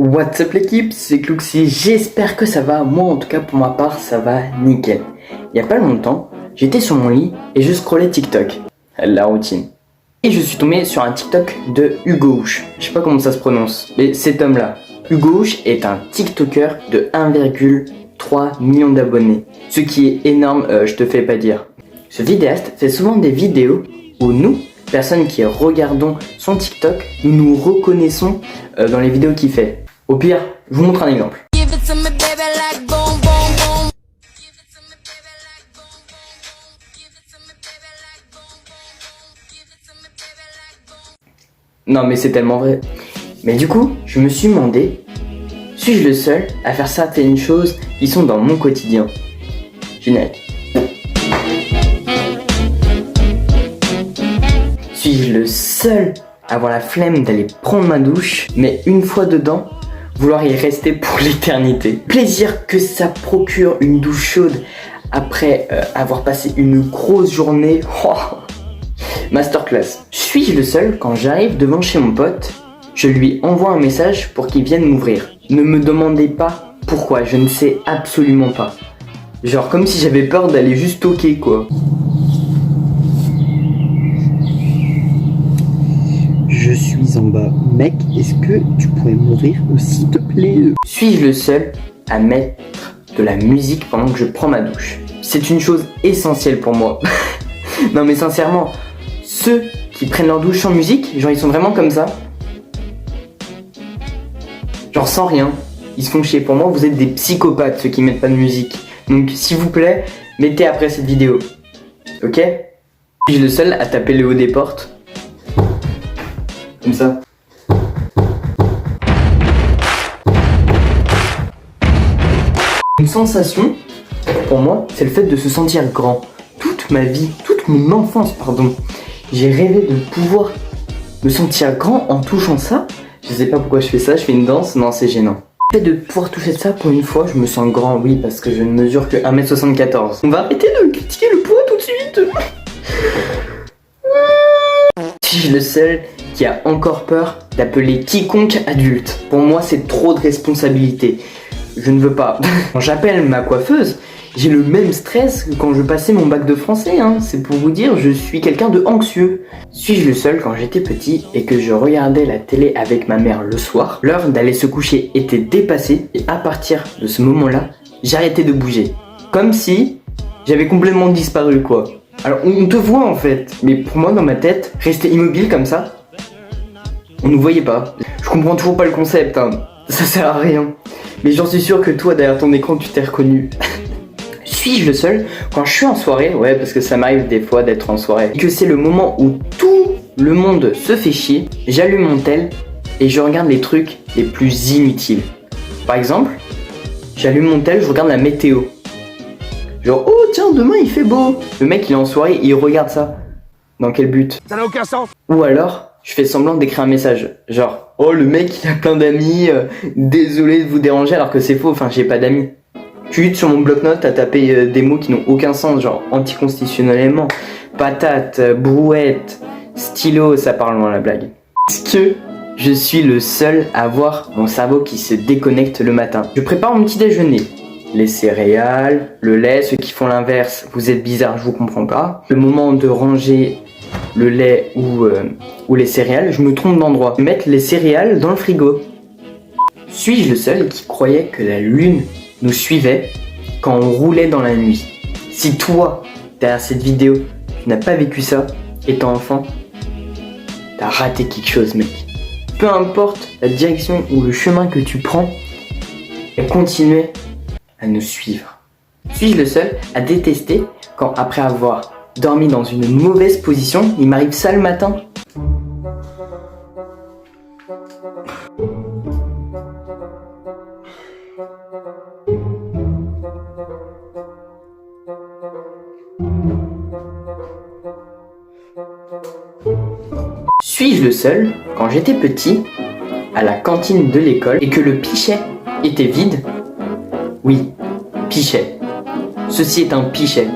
What's up l'équipe, c'est Clouxy, j'espère que ça va, moi en tout cas pour ma part ça va nickel. Il y a pas longtemps, j'étais sur mon lit et je scrollais TikTok, la routine. Et je suis tombé sur un TikTok de Hugo Houch, je sais pas comment ça se prononce, mais cet homme là, Hugo Houch est un TikToker de 1,3 million d'abonnés. Ce qui est énorme, je te fais pas dire. Ce vidéaste fait souvent des vidéos où nous, personnes qui regardons son TikTok, nous nous reconnaissons dans les vidéos qu'il fait. Au pire, je vous montre un exemple. Non mais c'est tellement vrai. Mais du coup, je me suis demandé, suis-je le seul à faire certaines choses qui sont dans mon quotidien? Générique. Suis-je le seul à avoir la flemme d'aller prendre ma douche, mais une fois dedans, vouloir y rester pour l'éternité? Plaisir que ça procure une douche chaude après avoir passé une grosse journée. Oh, masterclass. Suis-je le seul quand j'arrive devant chez mon pote, je lui envoie un message pour qu'il vienne m'ouvrir? Ne me demandez pas pourquoi, je ne sais absolument pas. Genre comme si j'avais peur d'aller juste toquer quoi. Je suis en bas. Mec, est-ce que tu pourrais m'ouvrir s'il te plaît? Suis-je le seul à mettre de la musique pendant que je prends ma douche? C'est une chose essentielle pour moi. Non mais sincèrement, ceux qui prennent leur douche sans musique, genre ils sont vraiment comme ça. Genre sans rien. Ils se font chier. Pour moi, vous êtes des psychopathes ceux qui mettent pas de musique. Donc s'il vous plaît, mettez après cette vidéo. Ok? Suis-je le seul à taper le haut des portes? Comme ça. Une sensation, pour moi, c'est le fait de se sentir grand. Toute ma vie, toute mon enfance, pardon, j'ai rêvé de pouvoir me sentir grand en touchant ça. Je sais pas pourquoi je fais ça, je fais une danse, non c'est gênant. Le fait de pouvoir toucher ça pour une fois, je me sens grand, oui, parce que je ne mesure que 1m74. On va arrêter de critiquer le poids tout de suite. Suis-je le seul qui a encore peur d'appeler quiconque adulte? Pour moi, c'est trop de responsabilité. Je ne veux pas. Quand j'appelle ma coiffeuse, j'ai le même stress que quand je passais mon bac de français, hein. C'est pour vous dire, je suis quelqu'un de anxieux. Suis-je le seul quand j'étais petit et que je regardais la télé avec ma mère le soir? L'heure d'aller se coucher était dépassée et à partir de ce moment-là, j'arrêtais de bouger. Comme si j'avais complètement disparu, quoi. Alors, on te voit en fait, mais pour moi, dans ma tête, rester immobile comme ça, on nous voyait pas. Je comprends toujours pas le concept, hein. Ça sert à rien. Mais j'en suis sûr que toi, derrière ton écran, tu t'es reconnu. Suis-je le seul quand je suis en soirée? Ouais, parce que ça m'arrive des fois d'être en soirée. Et que c'est le moment où tout le monde se fait chier, j'allume mon tel et je regarde les trucs les plus inutiles. Par exemple, j'allume mon tel, je regarde la météo. Genre, oh tiens, demain il fait beau. Le mec il est en soirée et il regarde ça. Dans quel but? Ça n'a aucun sens. Ou alors, je fais semblant d'écrire un message. Genre, oh le mec il a plein d'amis, désolé de vous déranger alors que c'est faux, enfin j'ai pas d'amis. Je suis sur mon bloc-notes à taper des mots qui n'ont aucun sens, genre anticonstitutionnellement, patate, brouette, stylo, ça part loin la blague. Est-ce que je suis le seul à avoir mon cerveau qui se déconnecte le matin? Je prépare mon petit déjeuner. Les céréales, le lait, ceux qui font l'inverse, vous êtes bizarres, je vous comprends pas. Le moment de ranger le lait ou les céréales, je me trompe d'endroit. Mettre les céréales dans le frigo. Suis-je le seul qui croyait que la lune nous suivait quand on roulait dans la nuit? Si toi, derrière cette vidéo, tu n'as pas vécu ça, étant enfant, t'as raté quelque chose, mec. Peu importe la direction ou le chemin que tu prends, et continuez à nous suivre. Suis-je le seul à détester quand, après avoir dormi dans une mauvaise position, il m'arrive ça le matin? Suis-je le seul, quand j'étais petit, à la cantine de l'école et que le pichet était vide? Oui, pichet. Ceci est un pichet.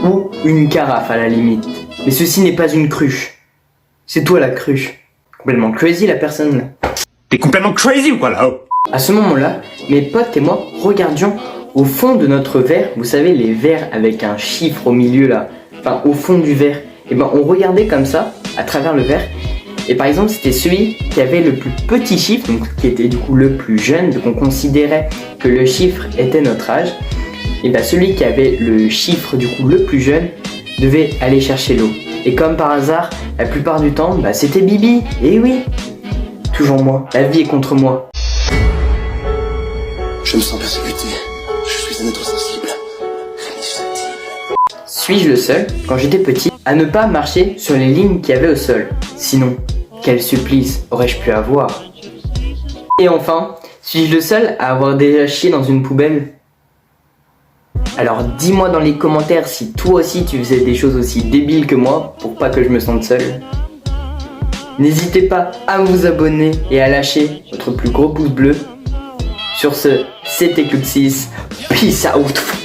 Ou une carafe à la limite. Mais ceci n'est pas une cruche. C'est toi la cruche. Complètement crazy la personne là. T'es complètement crazy ou quoi là-haut? À ce moment-là, mes potes et moi regardions au fond de notre verre, vous savez les verres avec un chiffre au milieu là, enfin au fond du verre, et ben on regardait comme ça, à travers le verre, et par exemple c'était celui qui avait le plus petit chiffre, donc qui était du coup le plus jeune, donc on considérait que le chiffre était notre âge, et ben celui qui avait le chiffre du coup le plus jeune devait aller chercher l'eau. Et comme par hasard, la plupart du temps, bah c'était Bibi, et oui, toujours moi, la vie est contre moi. Je me sens persécuté. Je suis un être sensible. Suis-je le seul, quand j'étais petit, à ne pas marcher sur les lignes qu'il y avait au sol? Sinon, quel supplice aurais-je pu avoir? Et enfin, suis-je le seul à avoir déjà chié dans une poubelle? Alors dis-moi dans les commentaires si toi aussi tu faisais des choses aussi débiles que moi, pour pas que je me sente seul. N'hésitez pas à vous abonner et à lâcher votre plus gros pouce bleu. Sur ce, c'était Club 6. Peace out.